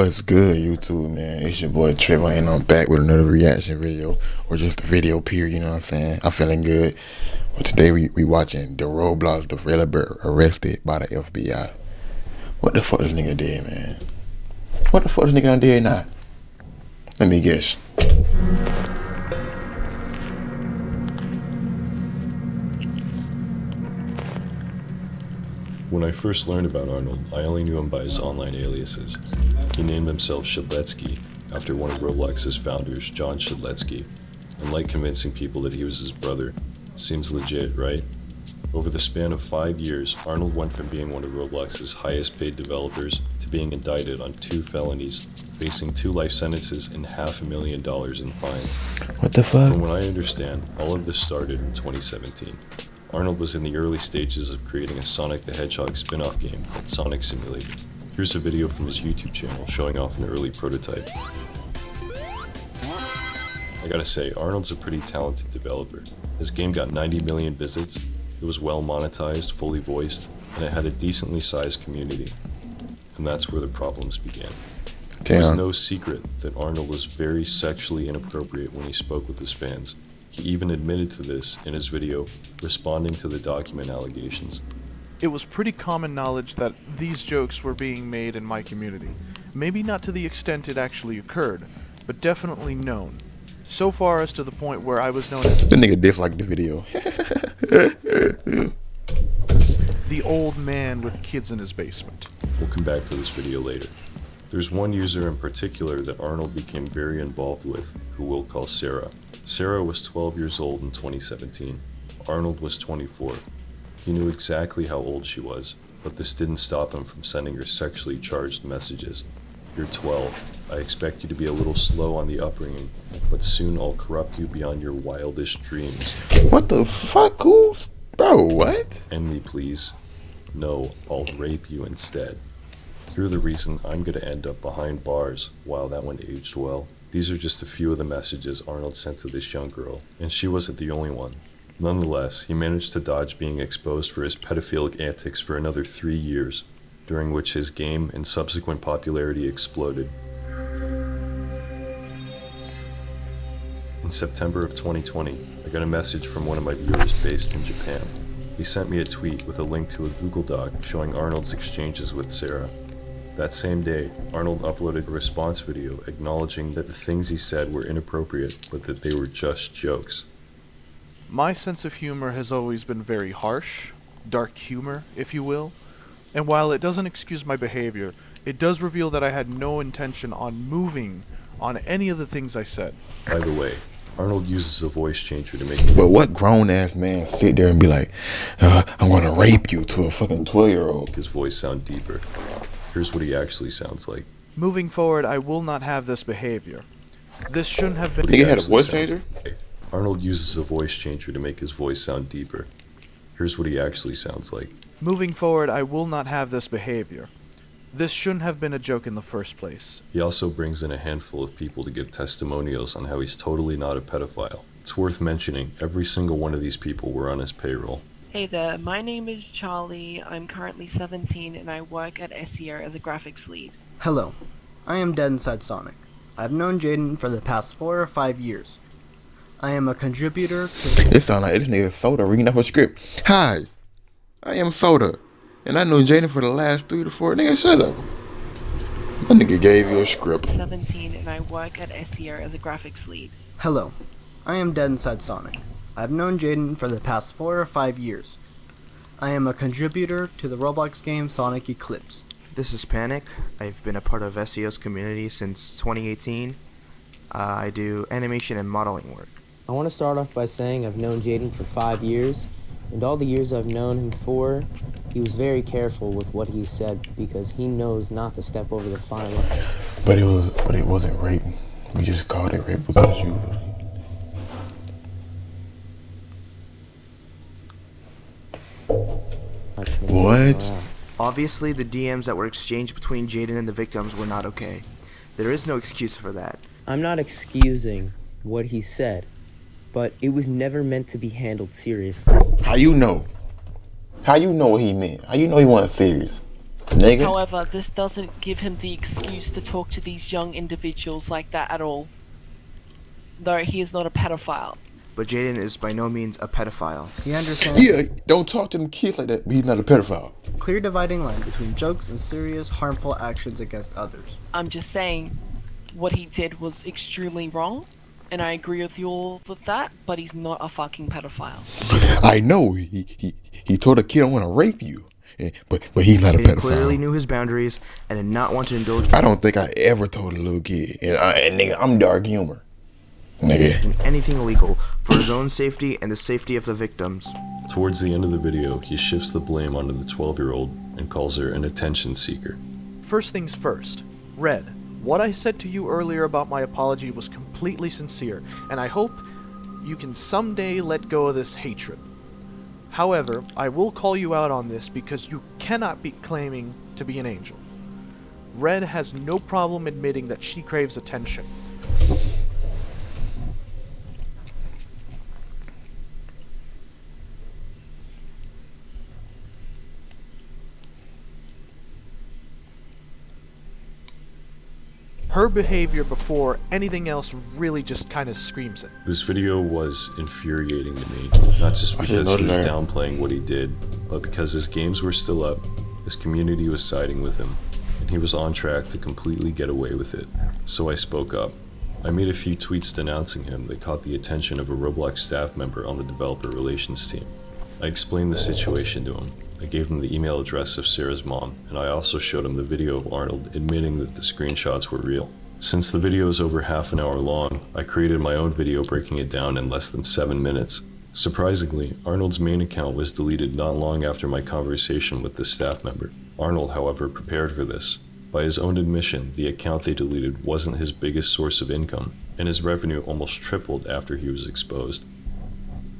What's good, YouTube, man? It's your boy Trevor, and I'm back with another reaction video, or just a video period, you know what I'm saying? I'm feeling good. But today we watching the Roblox developer arrested by the FBI. What the fuck this nigga did, man? What the fuck this nigga did now? Let me guess. When I first learned about Arnold, I only knew him by his online aliases. He named himself Shadletsky after one of Roblox's founders, John Shadletsky, and liked convincing people that he was his brother. Seems legit, right? Over the span of 5 years, Arnold went from being one of Roblox's highest paid developers to being indicted on 2 felonies, facing 2 life sentences and $500,000 in fines. What the fuck? From what I understand, all of this started in 2017. Arnold was in the early stages of creating a Sonic the Hedgehog spin-off game called Sonic Simulator. Here's a video from his YouTube channel showing off an early prototype. I gotta say, Arnold's a pretty talented developer. His game got 90 million visits, it was well monetized, fully voiced, and it had a decently sized community. And that's where the problems began. It was no secret that Arnold was very sexually inappropriate when he spoke with his fans. He even admitted to this in his video, responding to the document allegations. It was pretty common knowledge that these jokes were being made in my community. Maybe not to the extent it actually occurred, but definitely known. So far as to the point where I was known as the nigga disliked the video. the old man with kids in his basement. We'll come back to this video later. There's one user in particular that Arnold became very involved with, who we'll call Sarah. Sarah was 12 years old in 2017. Arnold was 24. He knew exactly how old she was, but this didn't stop him from sending her sexually charged messages. You're 12. I expect you to be a little slow on the upbringing, but soon I'll corrupt you beyond your wildest dreams. What the fuck? Who's? Bro, what? End me, please. No, I'll rape you instead. You're the reason I'm gonna end up behind bars. Wow, that one aged well. These are just a few of the messages Arnold sent to this young girl, and she wasn't the only one. Nonetheless, he managed to dodge being exposed for his pedophilic antics for another 3 years, during which his game and subsequent popularity exploded. In September of 2020, I got a message from one of my viewers based in Japan. He sent me a tweet with a link to a Google Doc showing Arnold's exchanges with Sarah. That same day, Arnold uploaded a response video acknowledging that the things he said were inappropriate, but that they were just jokes. My sense of humor has always been very harsh, dark humor, if you will, and while it doesn't excuse my behavior, it does reveal that I had no intention on moving on any of the things I said. By the way, Arnold uses a voice changer to make... But what grown-ass man sit there and be like, I'm gonna rape you to a fucking 12-year-old? His voice sound deeper. Here's what he actually sounds like. Moving forward, I will not have this behavior. This shouldn't have been... Nigga had a voice changer? Arnold uses a voice changer to make his voice sound deeper. Here's what he actually sounds like. Moving forward, I will not have this behavior. This shouldn't have been a joke in the first place. He also brings in a handful of people to give testimonials on how he's totally not a pedophile. It's worth mentioning, every single one of these people were on his payroll. Hey there, my name is Charlie, I'm currently 17 and I work at SEO as a graphics lead. Hello, I am Dead Inside Sonic. I've known Jaden for the past 4 or 5 years. I am a contributor to... It sound like this nigga Soda reading up a script. Hi, I am Soda, and I know Jaden for the last 3 to 4. Nigga, shut up. That nigga gave you a script. 17 and I work at SEO as a graphics lead. Hello, I am Dead Inside Sonic. I've known Jaden for the past 4 or 5 years. I am a contributor to the Roblox game Sonic Eclipse. This is Panic. I've been a part of SEO's community since 2018. I do animation and modeling work. I want to start off by saying I've known Jaden for 5 years, and all the years I've known him for, he was very careful with what he said because he knows not to step over the fine line. But it wasn't rape. We just called it rape because you... What? Obviously, the DMs that were exchanged between Jaden and the victims were not okay. There is no excuse for that. I'm not excusing what he said, but it was never meant to be handled seriously. How you know? How you know what he meant? How you know he wasn't serious? Nigga. However, this doesn't give him the excuse to talk to these young individuals like that at all. Though he is not a pedophile. But Jaden is by no means a pedophile. He understands Yeah, don't talk to them kids like that, but he's not a pedophile. the clear dividing line between jokes and serious, harmful actions against others. I'm just saying, what he did was extremely wrong, and I agree with you all with that, but he's not a fucking pedophile. I know he told a kid I want to rape you, but he's not a Jaden clearly pedophile. knew his boundaries and did not want to indulge I don't think I ever told a little kid, and nigga, I'm dark humor, nigga. in anything illegal for his own safety and the safety of the victims. Towards the end of the video, he shifts the blame onto the 12-year-old and calls her an attention seeker. First things first. Red, what I said to you earlier about my apology was completely sincere, and I hope you can someday let go of this hatred. However, I will call you out on this because you cannot be claiming to be an angel. Red has no problem admitting that she craves attention. Her behavior before anything else really just kind of screams it. This video was infuriating to me, not just I because just he was noticed that. downplaying what he did, but because his games were still up, his community was siding with him, and he was on track to completely get away with it. So I spoke up. I made a few tweets denouncing him that caught the attention of a Roblox staff member on the developer relations team. I explained the situation to him. I gave him the email address of Sarah's mom, and I also showed him the video of Arnold admitting that the screenshots were real. Since the video is over half an hour long, I created my own video breaking it down in less than 7 minutes. Surprisingly, Arnold's main account was deleted not long after my conversation with this staff member. Arnold, however, prepared for this. By his own admission, the account they deleted wasn't his biggest source of income, and his revenue almost tripled after he was exposed.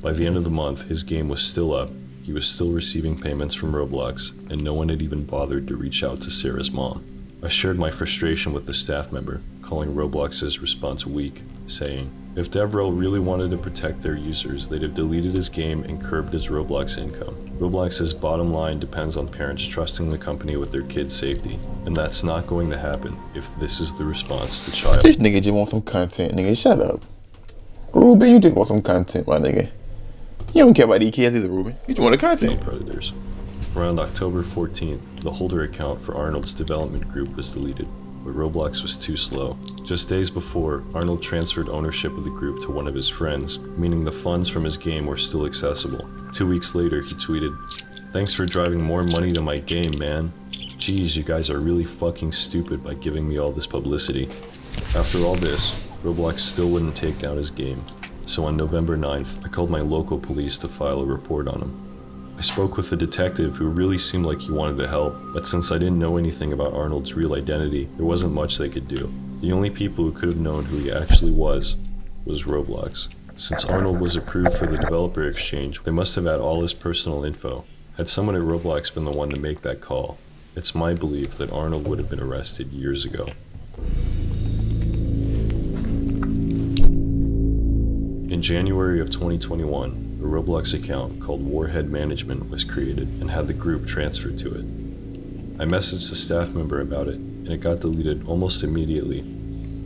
By the end of the month, his game was still up, he was still receiving payments from Roblox, and no one had even bothered to reach out to Sarah's mom. I shared my frustration with the staff member, calling Roblox's response weak, saying, if DevRel really wanted to protect their users, they'd have deleted his game and curbed his Roblox income. Roblox's bottom line depends on parents trusting the company with their kids' safety, and that's not going to happen if this is the response to child. This nigga just want some content, nigga. Shut up. Ruben, you just want some content, my nigga. You don't care about these kids either, Ruben. You just want the content. Predators. Around October 14th, the holder account for Arnold's development group was deleted, but Roblox was too slow. Just days before, Arnold transferred ownership of the group to one of his friends, meaning the funds from his game were still accessible. 2 weeks later, he tweeted, "Thanks for driving more money to my game, man. Geez, you guys are really fucking stupid by giving me all this publicity." After all this, Roblox still wouldn't take down his game. So on November 9th, I called my local police to file a report on him. I spoke with a detective who really seemed like he wanted to help, but since I didn't know anything about Arnold's real identity, there wasn't much they could do. The only people who could have known who he actually was Roblox. Since Arnold was approved for the developer exchange, they must have had all his personal info. Had someone at Roblox been the one to make that call, it's my belief that Arnold would have been arrested years ago. In January of 2021, a Roblox account called Warhead Management was created and had the group transferred to it. I messaged the staff member about it, and it got deleted almost immediately.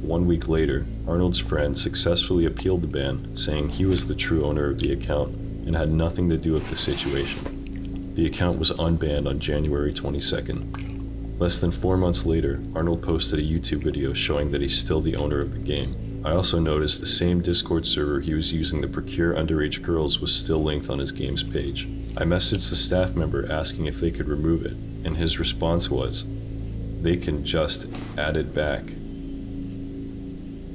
1 week later, Arnold's friend successfully appealed the ban, saying he was the true owner of the account and had nothing to do with the situation. The account was unbanned on January 22nd. Less than 4 months later, Arnold posted a YouTube video showing that he's still the owner of the game. I also noticed the same Discord server he was using to procure underage girls was still linked on his game's page. I messaged the staff member asking if they could remove it, and his response was, "They can just add it back."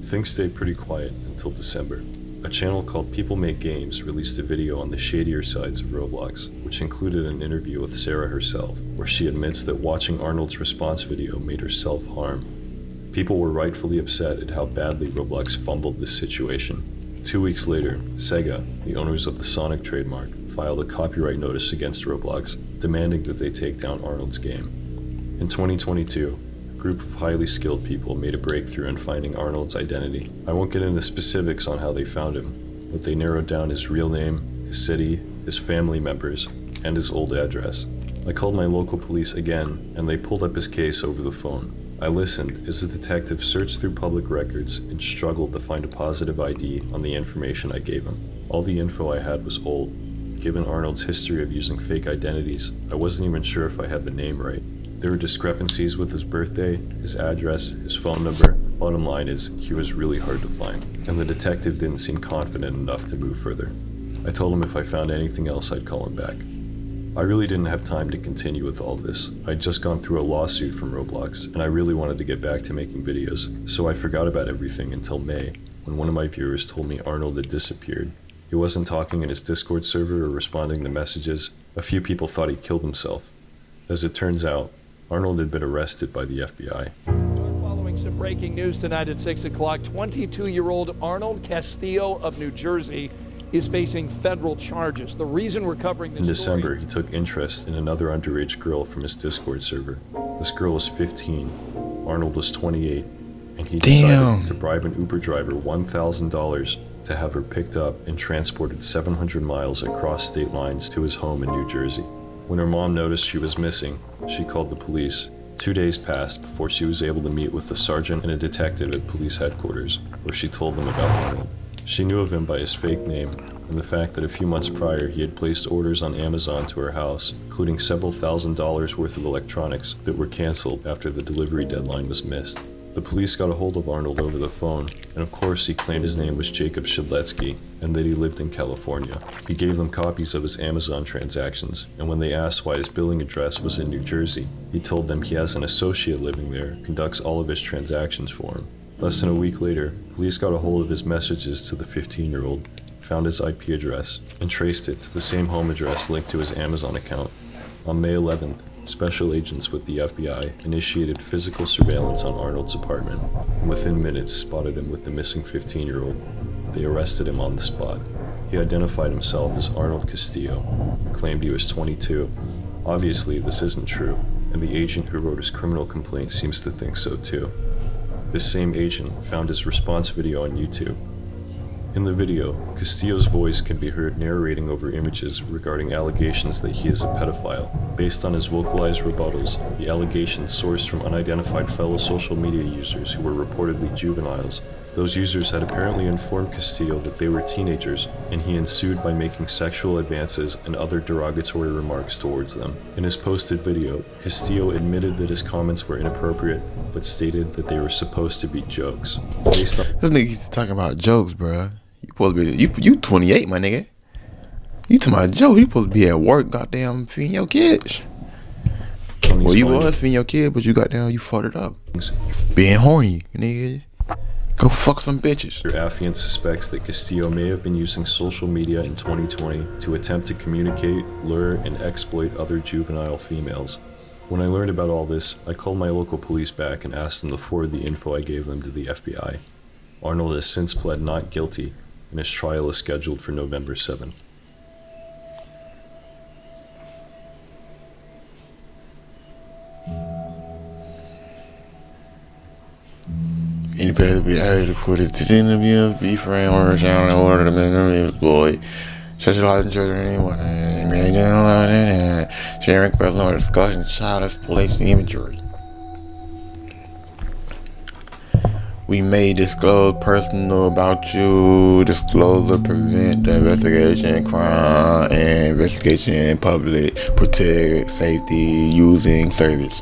Things stayed pretty quiet until December. A channel called People Make Games released a video on the shadier sides of Roblox, which included an interview with Sarah herself, where she admits that watching Arnold's response video made her self-harm. People were rightfully upset at how badly Roblox fumbled this situation. 2 weeks later, Sega, the owners of the Sonic trademark, filed a copyright notice against Roblox, demanding that they take down Arnold's game. In 2022, a group of highly skilled people made a breakthrough in finding Arnold's identity. I won't get into specifics on how they found him, but they narrowed down his real name, his city, his family members, and his old address. I called my local police again, and they pulled up his case over the phone. I listened as the detective searched through public records and struggled to find a positive ID on the information I gave him. All the info I had was old. Given Arnold's history of using fake identities, I wasn't even sure if I had the name right. There were discrepancies with his birthday, his address, his phone number. Bottom line is, he was really hard to find, and the detective didn't seem confident enough to move further. I told him if I found anything else, I'd call him back. I really didn't have time to continue with all this. I'd just gone through a lawsuit from Roblox, and I really wanted to get back to making videos, so I forgot about everything until May, when one of my viewers told me Arnold had disappeared. He wasn't talking in his Discord server or responding to messages. A few people thought he killed himself. As it turns out, Arnold had been arrested by the FBI. Following some breaking news tonight at 6 o'clock, 22-year-old Arnold Castillo of New Jersey is facing federal charges. The reason we're covering this In December, he took interest in another underage girl from his Discord server. This girl was 15, Arnold was 28, and he decided to bribe an Uber driver $1,000 to have her picked up and transported 700 miles across state lines to his home in New Jersey. When her mom noticed she was missing, she called the police. 2 days passed before she was able to meet with a sergeant and a detective at police headquarters, where she told them about Arnold. She knew of him by his fake name and the fact that a few months prior he had placed orders on Amazon to her house, including several $1,000s worth of electronics that were canceled after the delivery deadline was missed. The police got a hold of Arnold over the phone, and of course he claimed his name was Jacob Shedletsky and that he lived in California. He gave them copies of his Amazon transactions, and when they asked why his billing address was in New Jersey, he told them he has an associate living there who conducts all of his transactions for him. Less than a week later, police got a hold of his messages to the 15-year-old, found his IP address, and traced it to the same home address linked to his Amazon account. On May 11th, special agents with the FBI initiated physical surveillance on Arnold's apartment, and within minutes spotted him with the missing 15-year-old. They arrested him on the spot. He identified himself as Arnold Castillo, claimed he was 22. Obviously, this isn't true, and the agent who wrote his criminal complaint seems to think so too. This same agent found his response video on YouTube. In the video, Castillo's voice can be heard narrating over images regarding allegations that he is a pedophile. Based on his vocalized rebuttals, the allegations sourced from unidentified fellow social media users who were reportedly juveniles. Those users had apparently informed Castillo that they were teenagers, and he ensued by making sexual advances and other derogatory remarks towards them. In his posted video, Castillo admitted that his comments were inappropriate, but stated that they were supposed to be jokes. Based on This nigga's talking about jokes, bruh. You supposed to be you 28, my nigga. You talking about jokes? You supposed to be at work, goddamn, feeding your kids. Well, you was feeding your kid, but you fucked it up. Being horny, nigga. Go fuck some bitches. Affiant suspects that Castillo may have been using social media in 2020 to attempt to communicate, lure, and exploit other juvenile females. When I learned about all this, I called my local police back and asked them to forward the info I gave them to the FBI. Arnold has since pled not guilty, and his trial is scheduled for November 7th. Any better be able to put it to the interview, be friend, or sound, or the man, boy. Such a lot of children anyway. Sharing personal discussion, child exploitation imagery. We may disclose personal about you. Disclosure prevent the investigation, crime, and investigation in public. Protect safety using service.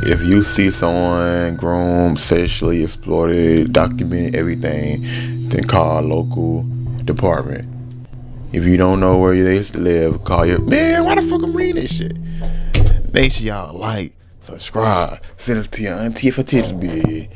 If you see someone groomed, sexually exploited, document everything, then call local department. If you don't know where they live, call your man. Why the fuck I'm reading this shit? Make sure y'all like, subscribe, send it to your auntie if her titties big.